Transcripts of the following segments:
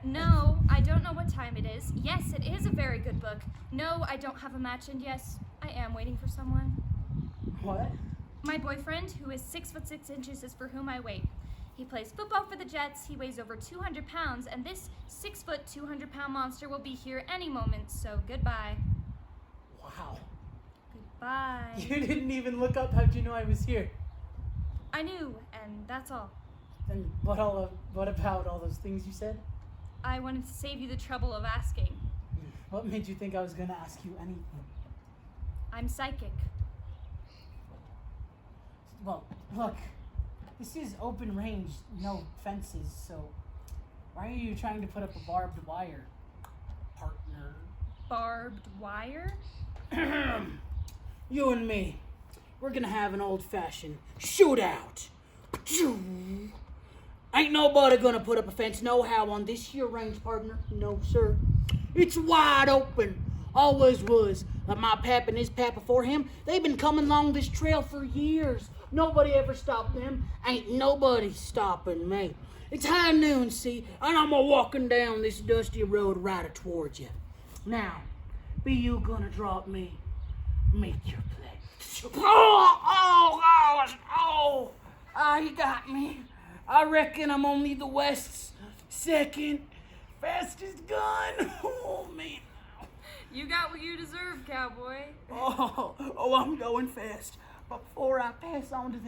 No, I don't know what time it is. Yes, it is a very good book. No, I don't have a match, and yes, I am waiting for someone. What? My boyfriend, who is 6'6" is for whom I wait. He plays football for the Jets, he weighs over 200 pounds, and this 6', 200-pound monster will be here any moment, so goodbye. Wow. Goodbye. You didn't even look up. How'd you know I was here? I knew, and that's all. Then what about all those things you said? I wanted to save you the trouble of asking. What made you think I was going to ask you anything? I'm psychic. Well, look, this is open range, no fences, so why are you trying to put up a barbed wire, partner? Barbed wire? You and me, we're gonna have an old-fashioned shootout. Ain't nobody gonna put up a fence no how on this here range, partner. No, sir. It's wide open. Always was. Like my pap and his pap before him, they've been coming along this trail for years. Nobody ever stopped them. Ain't nobody stopping me. It's high noon, see, and I'm a-walking down this dusty road right towards you. Now, be you gonna drop me? Make your play. You got me. I reckon I'm only the West's second fastest gun. Oh, man. You got what you deserve, cowboy. I'm going fast. But before I pass on to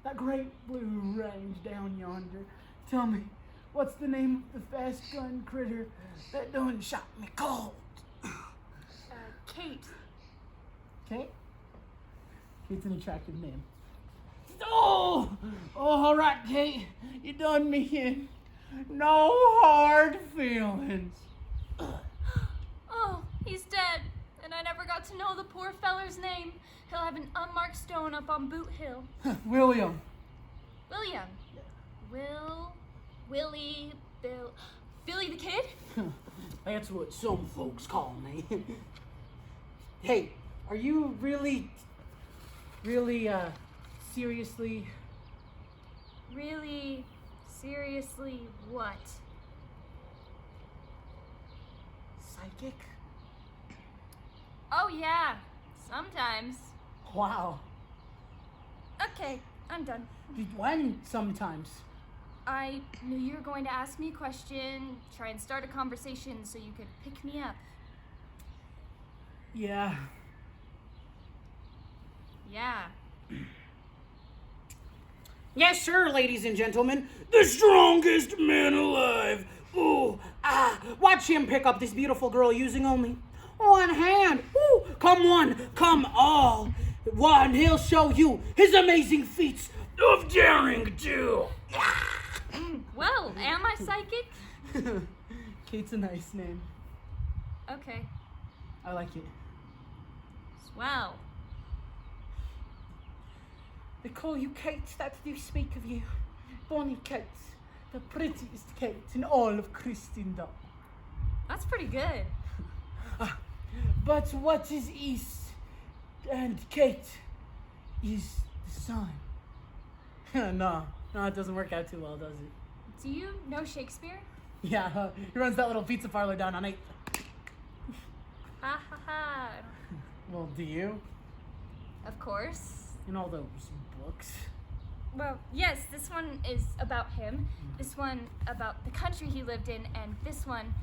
that great blue range down yonder, tell me, what's the name of the fast gun critter that done shot me cold? Kate. Kate? Kate's an attractive name. Oh, all right, Kate. You done me in. No hard feelings. Oh, he's dead. And I never got to know the poor feller's name. He'll have an unmarked stone up on Boot Hill. William. William. Willie, Bill. Billy the Kid? That's what some folks call me. Hey, are you really, seriously? Really, seriously, what? Psychic? Oh, yeah. Sometimes. Wow. Okay, I'm done. When sometimes? I knew you were going to ask me a question, try and start a conversation so you could pick me up. Yeah. Yeah. Yes, sir, ladies and gentlemen. The strongest man alive. Ooh, watch him pick up this beautiful girl using only one hand. Ooh, come one, come all. One, he'll show you his amazing feats of daring do. Well, am I psychic? Kate's a nice name. Okay. I like it. Swell. They call you Kate, that do speak of you. Bonnie Kate, the prettiest Kate in all of Christendom. That's pretty good. But what is East and Kate is the sun. No, it doesn't work out too well, does it? Do you know Shakespeare? Yeah, he runs that little pizza parlor down on 8th. Ha ha ha. Well, do you? Of course. In all those books? Well, yes, this one is about him, this one about the country he lived in, and this one,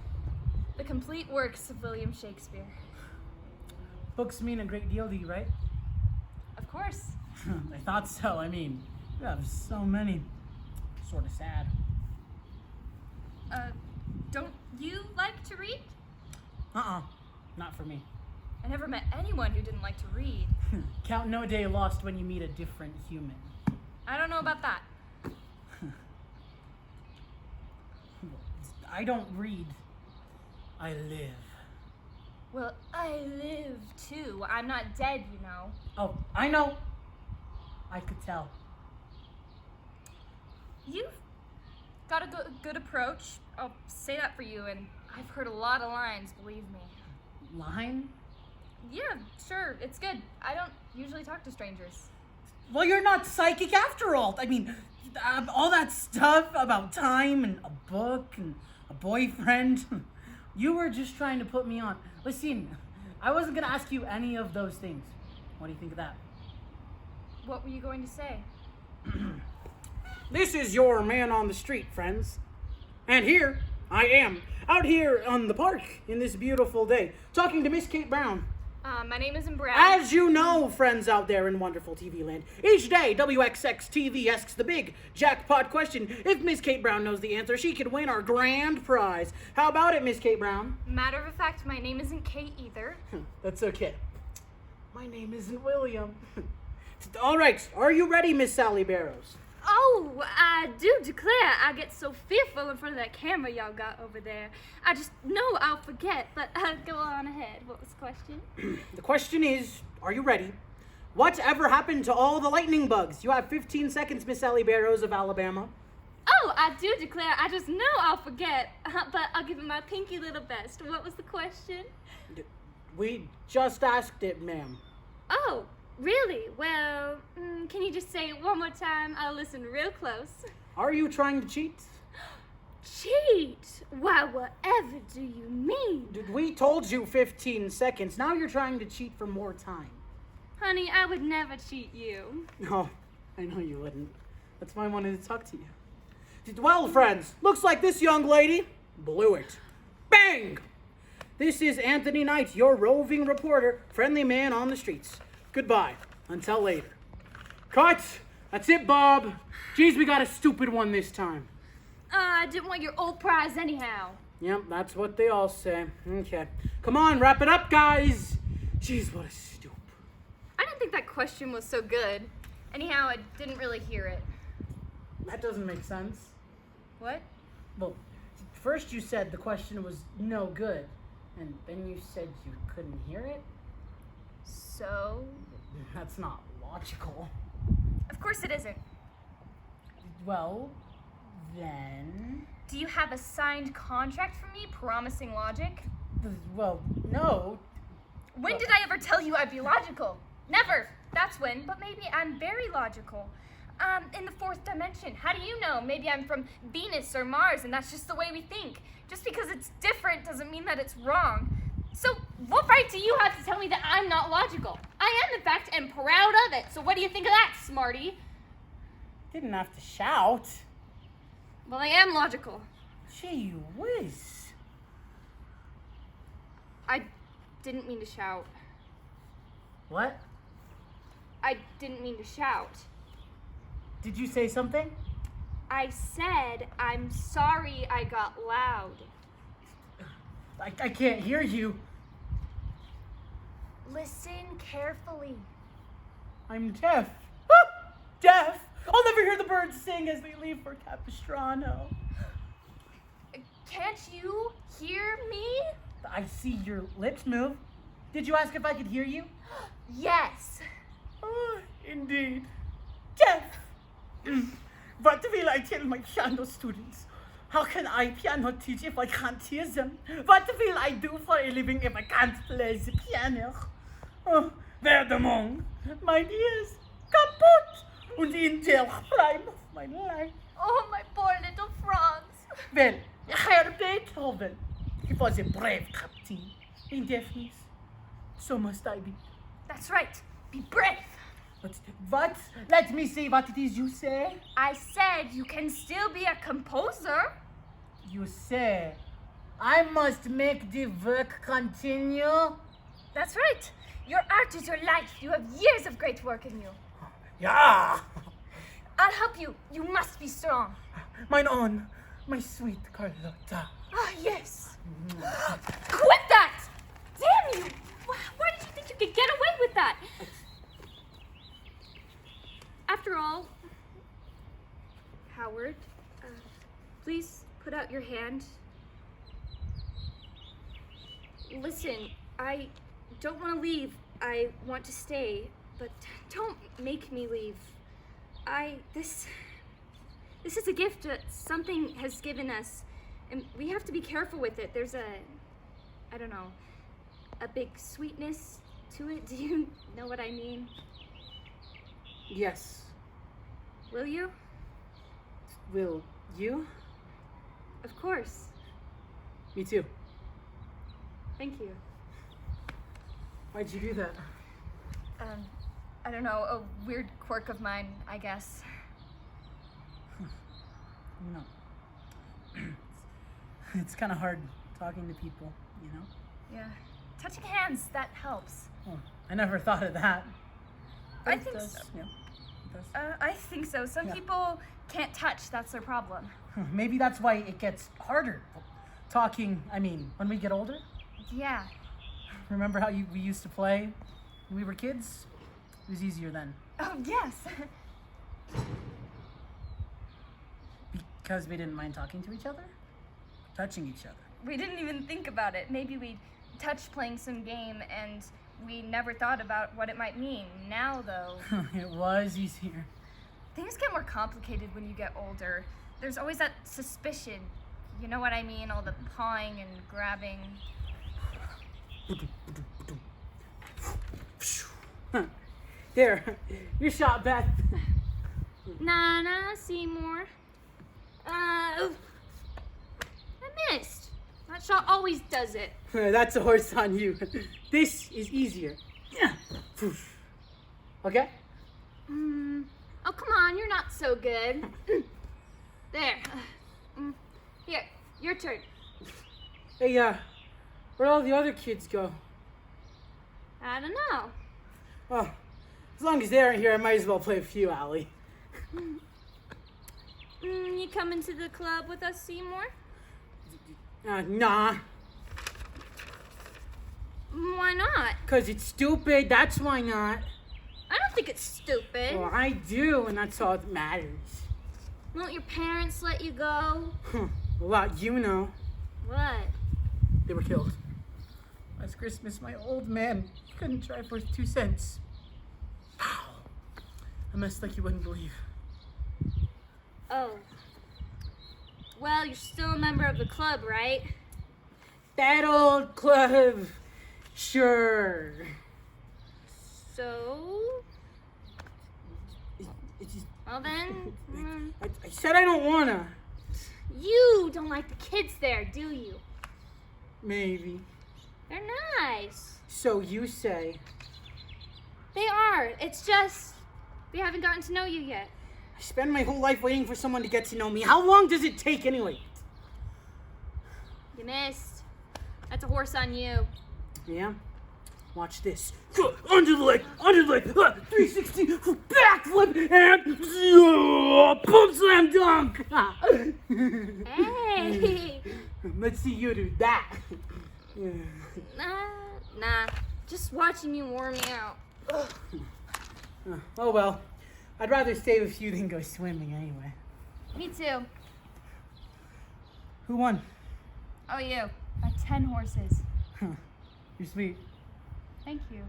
the complete works of William Shakespeare. Books mean a great deal to you, right? Of course. I thought so. I mean, you have so many. Sort of sad. Don't you like to read? Not for me. I never met anyone who didn't like to read. Count no day lost when you meet a different human. I don't know about that. I don't read. I live. Well, I live too. I'm not dead, you know. Oh, I know. I could tell. You've got a good approach. I'll say that for you, and I've heard a lot of lines, believe me. Line? Yeah, sure, it's good. I don't usually talk to strangers. Well, you're not psychic after all. I mean, all that stuff about time and a book and A boyfriend? You were just trying to put me on. Listen, I wasn't gonna ask you any of those things. What do you think of that? What were you going to say? This is your man on the street, friends. And here I am, out here on the park in this beautiful day, talking to Miss Kate Brown. My name isn't Brown. As you know, friends out there in wonderful TV land, each day WXX TV asks the big jackpot question. If Miss Kate Brown knows the answer, she could win our grand prize. How about it, Miss Kate Brown? Matter of fact, my name isn't Kate either. That's okay. My name isn't William. All right, are you ready, Miss Sally Barrows? Oh, I do declare I get so fearful in front of that camera y'all got over there. I just know I'll forget, but go on ahead. What was the question? The question is, are you ready? Whatever happened to all the lightning bugs? You have 15 seconds, Miss Sally Barrows of Alabama. Oh, I do declare I just know I'll forget, but I'll give it my pinky little best. What was the question? We just asked it, ma'am. Oh, really? Well, can you just say it one more time? I'll listen real close. Are you trying to cheat? Cheat? Why, whatever do you mean? We told you 15 seconds. Now you're trying to cheat for more time. Honey, I would never cheat you. Oh, I know you wouldn't. That's why I wanted to talk to you. Well, friends, looks like this young lady blew it. Bang! This is Anthony Knight, your roving reporter, friendly man on the streets. Goodbye. Until later. Cut! That's it, Bob. Geez, we got a stupid one this time. I didn't want your old prize anyhow. Yep, that's what they all say. Okay. Come on, wrap it up, guys. Jeez, what a stoop. I didn't think that question was so good. Anyhow, I didn't really hear it. That doesn't make sense. What? Well, first you said the question was no good, and then you said you couldn't hear it? So? That's not logical. Of course it isn't. Well, then... Do you have a signed contract for me promising logic? Well, no. When did I ever tell you I'd be logical? Never. That's when, but maybe I'm very logical. In the fourth dimension. How do you know? Maybe I'm from Venus or Mars, and that's just the way we think. Just because it's different doesn't mean that it's wrong. So, what right do you have to tell me that I'm not logical? I am, in fact, and proud of it. So what do you think of that, smarty? Didn't have to shout. Well, I am logical. Gee whiz. I didn't mean to shout. What? I didn't mean to shout. Did you say something? I said, I'm sorry I got loud. I can't hear you. Listen carefully. I'm deaf. Deaf? I'll never hear the birds sing as they leave for Capistrano. Can't you hear me? I see your lips move. Did you ask if I could hear you? Yes. Oh, indeed. Deaf. What will I tell my piano students? How can I piano teach if I can't hear them? What will I do for a living if I can't play the piano? Oh, Verdemont, my ears, kaputt, und in der prime of my life. Oh, my poor little Franz. Well, Herr Beethoven, he was a brave captain in deafness. So must I be. That's right. Be brave. But what? Let me see what it is you say. I said you can still be a composer. You say I must make the work continue? That's right. Your art is your life. You have years of great work in you. Yeah. I'll help you. You must be strong. Mine own, my sweet Carlotta. Ah, yes. Quit that! Damn you! Why did you think you could get away with that? After all, Howard, please put out your hand. Listen, I don't want to leave. I want to stay, but don't make me leave. This is a gift that something has given us, and we have to be careful with it. There's I don't know, a big sweetness to it. Do you know what I mean? Yes. Will you? Will you? Of course. Me too. Thank you. Why'd you do that? I don't know, a weird quirk of mine, I guess. No. It's kind of hard talking to people, you know? Yeah. Touching hands, that helps. Oh, I never thought of that. But I it think does. so. Yeah, it does. I think so. Some Yeah. people can't touch, that's their problem. Maybe that's why it gets harder. Talking, when we get older. Yeah. Remember how we used to play when we were kids? It was easier then. Oh, yes. Because we didn't mind talking to each other? Touching each other. We didn't even think about it. Maybe we'd touch playing some game and we never thought about what it might mean. Now, though, It was easier. things get more complicated when you get older. There's always that suspicion. You know what I mean? All the pawing and grabbing. There, your shot, Beth. Nah, Seymour. I missed. That shot always does it. That's a horse on you. This is easier. Okay? Oh, come on, you're not so good. There. Here, your turn. Hey, where'd all the other kids go? I don't know. Oh, as long as they aren't here, I might as well play with you, Allie. You coming to the club with us, Seymour? Nah. Why not? 'Cause it's stupid, that's why not. I don't think it's stupid. Well, I do, and that's all that matters. Won't your parents let you go? A lot you know. What? They were killed. Last Christmas, my old man couldn't drive worth 2 cents. Ow. I messed like you wouldn't believe. Oh. Well, you're still a member of the club, right? That old club. Sure. So? It's just, Well then, I said I don't wanna. you don't like the kids there, do you? Maybe. They're nice. So you say. They are. It's just, we haven't gotten to know you yet. I spend my whole life waiting for someone to get to know me. How long does it take anyway? You missed. That's a horse on you. Yeah? Watch this. Under the leg, 360, backflip, and pump slam dunk. Hey. Let's see you do that. Nah. Just watching you wore me out. Oh well. I'd rather stay with you than go swimming anyway. Me too. Who won? Oh, you. By 10 horses. You're sweet. Thank you.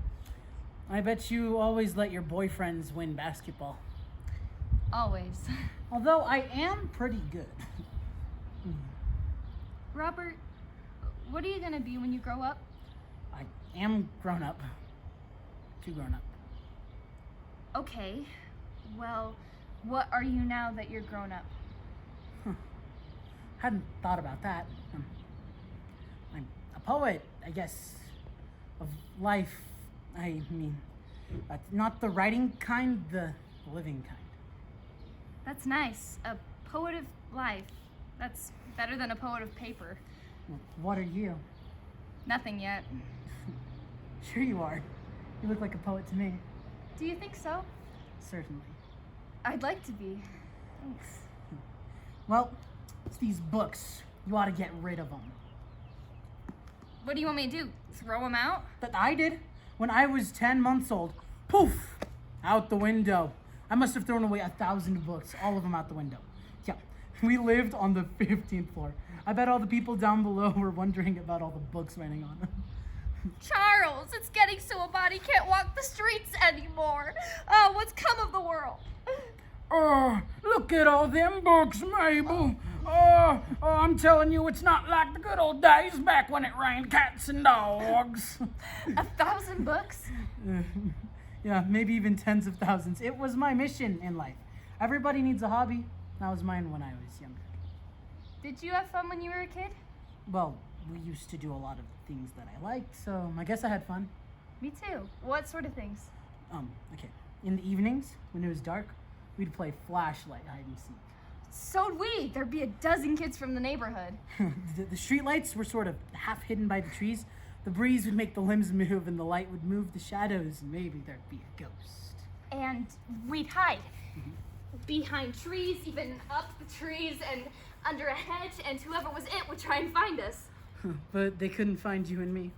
I bet you always let your boyfriends win basketball. Always. Although I am pretty good. Robert, what are you gonna be when you grow up? I am grown up. Too grown up. Okay. Well, what are you now that you're grown up? Hadn't thought about that. I'm a poet, I guess, of life. Not the writing kind, the living kind. That's nice. A poet of life. That's better than a poet of paper. What are you? Nothing yet. Sure you are. You look like a poet to me. Do you think so? Certainly. I'd like to be. Thanks. Well, it's these books. You ought to get rid of them. What do you want me to do? Throw them out? That I did when I was 10 months old. Poof! Out the window. I must have thrown away 1,000 books, all of them out the window. Yeah, we lived on the 15th floor. I bet all the people down below were wondering about all the books raining on them. Charles, it's getting so a body can't walk the streets anymore. Oh, what's come of the world? Oh, look at all them books, Mabel. Oh, I'm telling you, it's not like the good old days back when it rained cats and dogs. 1,000 books? Yeah, maybe even tens of thousands. It was my mission in life. Everybody needs a hobby. That was mine when I was younger. Did you have fun when you were a kid? Well, we used to do a lot of things that I liked, so I guess I had fun. Me too. What sort of things? Okay. In the evenings, when it was dark, we'd play flashlight hide and seek. So'd we. There'd be a dozen kids from the neighborhood. The street lights were sort of half hidden by the trees. The breeze would make the limbs move, and the light would move the shadows, and maybe there'd be a ghost. And we'd hide. Behind trees, even up the trees, and under a hedge, and whoever was it would try and find us. But they couldn't find you and me.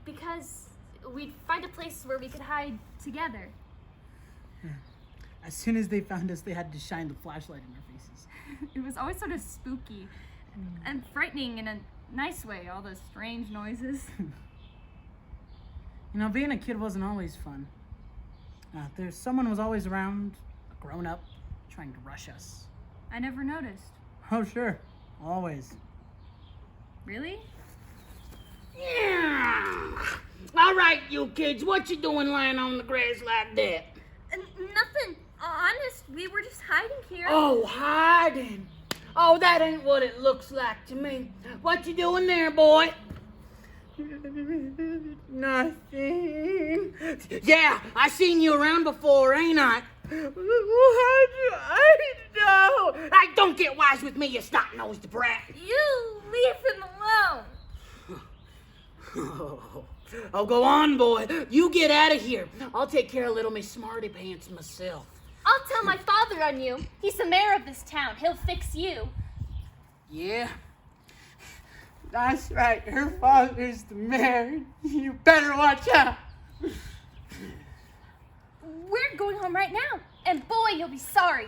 Because we'd find a place where we could hide together. As soon as they found us, they had to shine the flashlight in our faces. It was always sort of spooky and frightening in a nice way, all those strange noises. You know, being a kid wasn't always fun. Someone was always around, a grown-up, trying to rush us. I never noticed. Oh, sure. Always. Really? Yeah. All right, you kids, what you doing lying on the grass like that? Nothing. Honest, we were just hiding here. Oh, hiding. Oh, that ain't what it looks like to me. What you doing there, boy? Nothing. Yeah, I seen you around before, ain't I? How do I know? Hey, don't get wise with me, you snot-nosed brat. You leave him alone. Oh, go on, boy. You get out of here. I'll take care of little Miss Smarty Pants myself. I'll tell my father on you. He's the mayor of this town. He'll fix you. Yeah? That's right. Her father's the mayor. You better watch out. We're going home right now. And boy, you'll be sorry.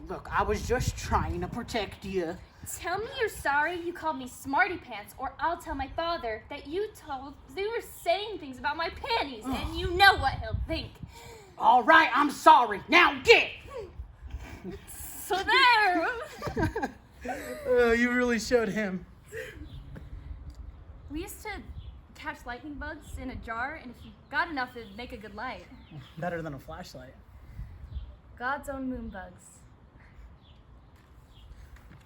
Look, I was just trying to protect you. Tell me you're sorry you called me Smarty Pants, or I'll tell my father that you were saying things about my panties, and you know what he'll think. All right, I'm sorry. Now get! So there! Oh, you really showed him. We used to catch lightning bugs in a jar, and if you got enough, it'd make a good light. Better than a flashlight. God's own moon bugs.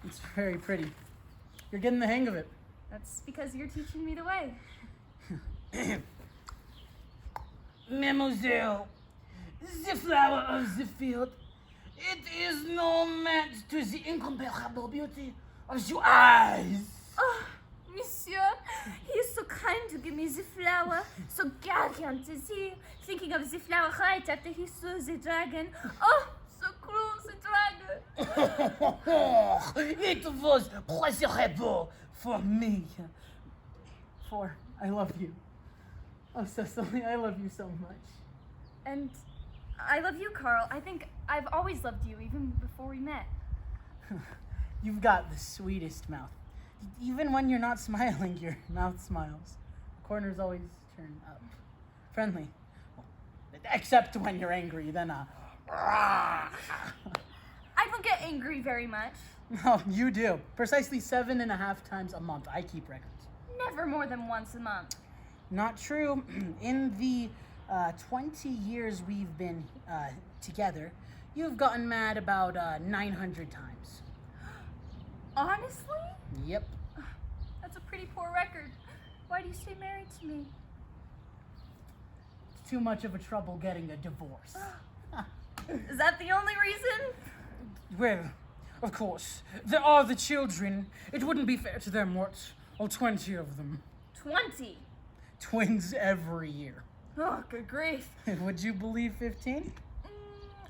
It's very pretty. You're getting the hang of it. That's because you're teaching me the way. Mademoiselle, the flower of the field, it is no match to the incomparable beauty of your eyes. Oh, monsieur, he is so kind to give me the flower. So gallant is he, thinking of the flower right after he saw the dragon. Oh, so cruel, the dragon. It was pleasurable for me. For I love you. Oh, Cecily, I love you so much. And I love you, Carl. I think I've always loved you, even before we met. You've got the sweetest mouth. Even when you're not smiling, your mouth smiles. The corners always turn up. Friendly. Well, except when you're angry, then I don't get angry very much. Oh, you do. Precisely 7.5 times a month. I keep records. Never more than once a month. Not true. In the 20 years we've been together, you've gotten mad about 900 times. Honestly? Yep. That's a pretty poor record. Why do you stay married to me? It's too much of a trouble getting a divorce. Is that the only reason? Well, of course. There are the children. It wouldn't be fair to them, what? All 20 of them. 20? Twins every year. Oh, good grief. Would you believe 15?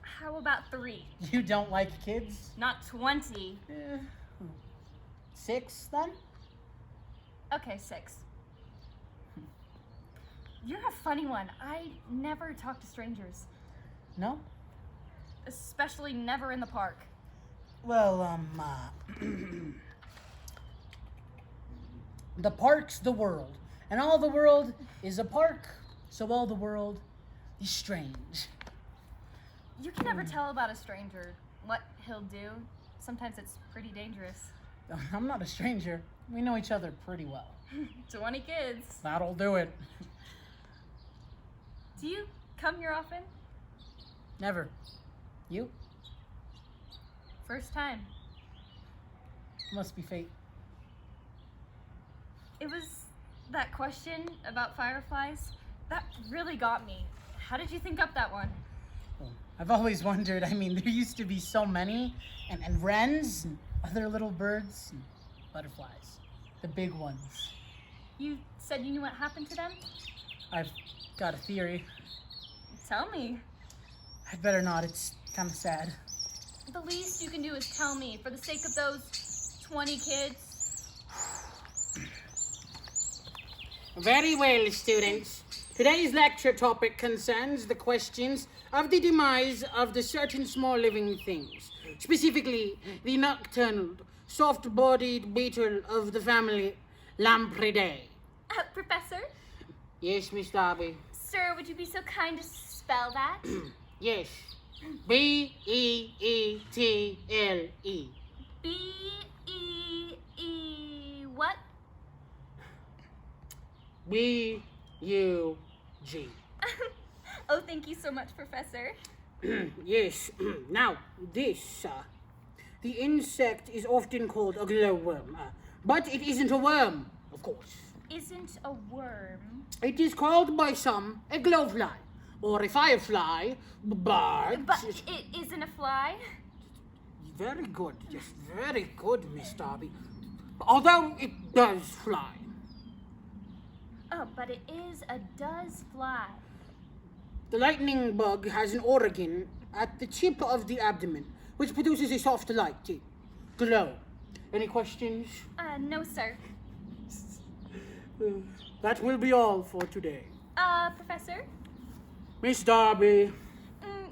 How about 3? You don't like kids? Not 20. 6, then? Okay, 6. You're a funny one. I never talk to strangers. No? Especially never in the park. Well, the park's the world, and all the world is a park, so all the world is strange. You can never tell about a stranger, what he'll do. Sometimes it's pretty dangerous. I'm not a stranger. We know each other pretty well. 20 kids. That'll do it. Do you come here often? Never. You? First time. Must be fate. It was that question about fireflies that really got me. How did you think up that one? Well, I've always wondered, there used to be so many, and wrens, and other little birds, and butterflies. The big ones. You said you knew what happened to them? I've got a theory. Tell me. I'd better not, it's kind of sad. The least you can do is tell me, for the sake of those 20 kids. Very well, students. Today's lecture topic concerns the questions of the demise of the certain small living things, specifically the nocturnal, soft-bodied beetle of the family Lampridae. Professor? Yes, Miss Darby. Sir, would you be so kind to spell that? Yes. B-E-E-T-L-E. B-E-E... what? B-U-G. Oh, thank you so much, Professor. Yes. Now, this, the insect is often called a glowworm, but it isn't a worm, of course. Isn't a worm. It is called by some a glowfly, or a firefly, but... But it isn't a fly? Very good, just very good, Miss Darby. Although it does fly. Oh, but it does fly. The lightning bug has an organ at the tip of the abdomen, which produces a soft light, glow. Any questions? No, sir. That will be all for today. Professor? Miss Darby.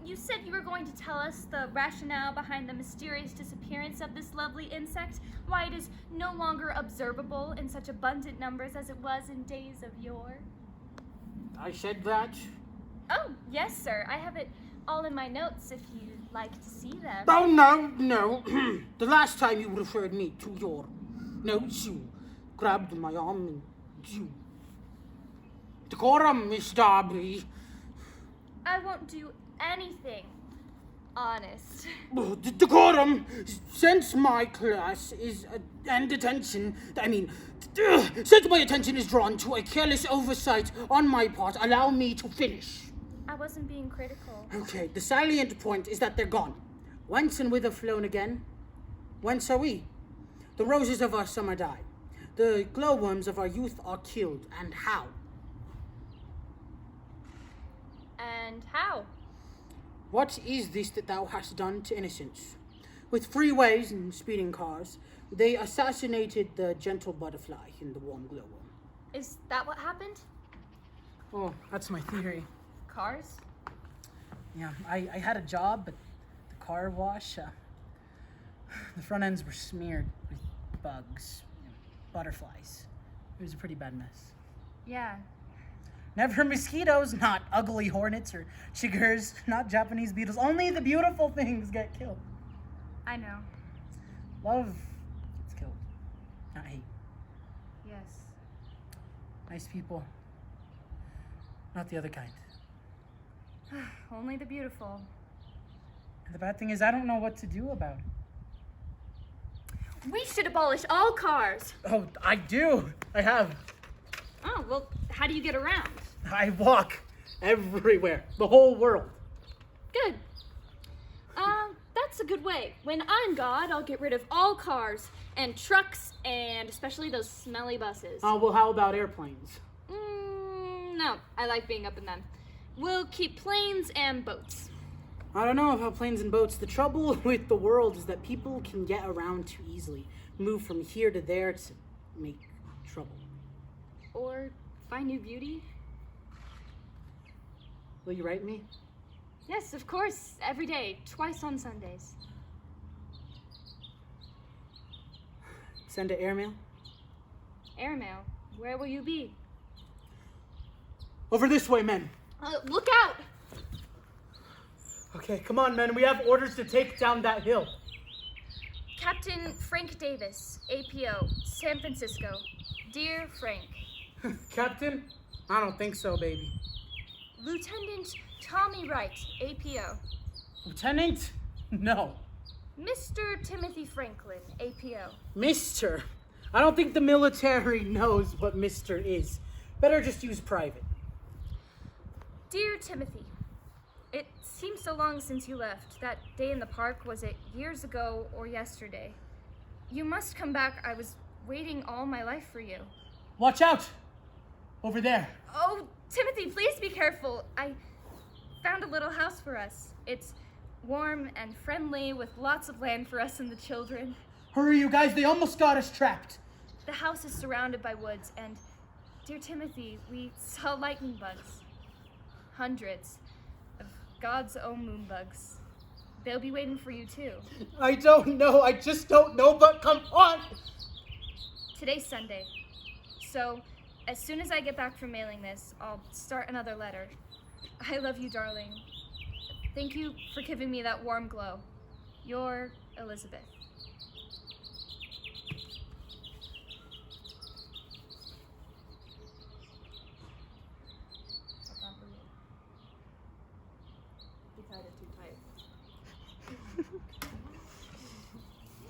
You said you were going to tell us the rationale behind the mysterious disappearance of this lovely insect, why it is no longer observable in such abundant numbers as it was in days of yore. I said that. Oh, yes, sir. I have it all in my notes if you'd like to see them. Oh, no. The last time you referred me to your notes, you grabbed my arm and you... Decorum, Miss Darby. I won't do anything. Honest. Decorum, since my class is and attention, since my attention is drawn to a careless oversight on my part, allow me to finish. I wasn't being critical. Okay, the salient point is that they're gone. Whence and whither flown again? Whence are we? The roses of our summer die. The glowworms of our youth are killed. And how? And how? What is this that thou hast done to innocence? With freeways and speeding cars, they assassinated the gentle butterfly in the warm glowworm. Is that what happened? Oh, that's my theory. Cars? Yeah, I had a job at the car wash. The front ends were smeared with bugs, butterflies. It was a pretty bad mess. Yeah. Never mosquitoes, not ugly hornets or chiggers, not Japanese beetles. Only the beautiful things get killed. I know. Love gets killed, not hate. Yes. Nice people, not the other kind. Only the beautiful. And the bad thing is I don't know what to do about it. We should abolish all cars. Oh, I do. I have. Oh, well, how do you get around? I walk everywhere, the whole world. Good. That's a good way. When I'm God, I'll get rid of all cars and trucks and especially those smelly buses. Oh, well, how about airplanes? No, I like being up in them. We'll keep planes and boats. I don't know about planes and boats. The trouble with the world is that people can get around too easily, move from here to there to make trouble. Or find new beauty. Will you write me? Yes, of course. Every day, twice on Sundays. Send an airmail? Airmail? Where will you be? Over this way, men. Look out! Okay, come on, men. We have orders to take down that hill. Captain Frank Davis, APO, San Francisco. Dear Frank. Captain? I don't think so, baby. Lieutenant Tommy Wright, APO. Lieutenant? No. Mr. Timothy Franklin, APO. Mister? I don't think the military knows what Mr. is. Better just use private. Dear Timothy, it seems so long since you left. That day in the park, was it years ago or yesterday? You must come back. I was waiting all my life for you. Watch out! Over there. Oh, Timothy, please be careful. I found a little house for us. It's warm and friendly with lots of land for us and the children. Hurry, you guys, they almost got us trapped. The house is surrounded by woods, and dear Timothy, we saw lightning bugs. Hundreds of God's own moon bugs. They'll be waiting for you too. I don't know, I just don't know, but come on! Today's Sunday, so as soon as I get back from mailing this, I'll start another letter. I love you, darling. Thank you for giving me that warm glow. Your Elizabeth.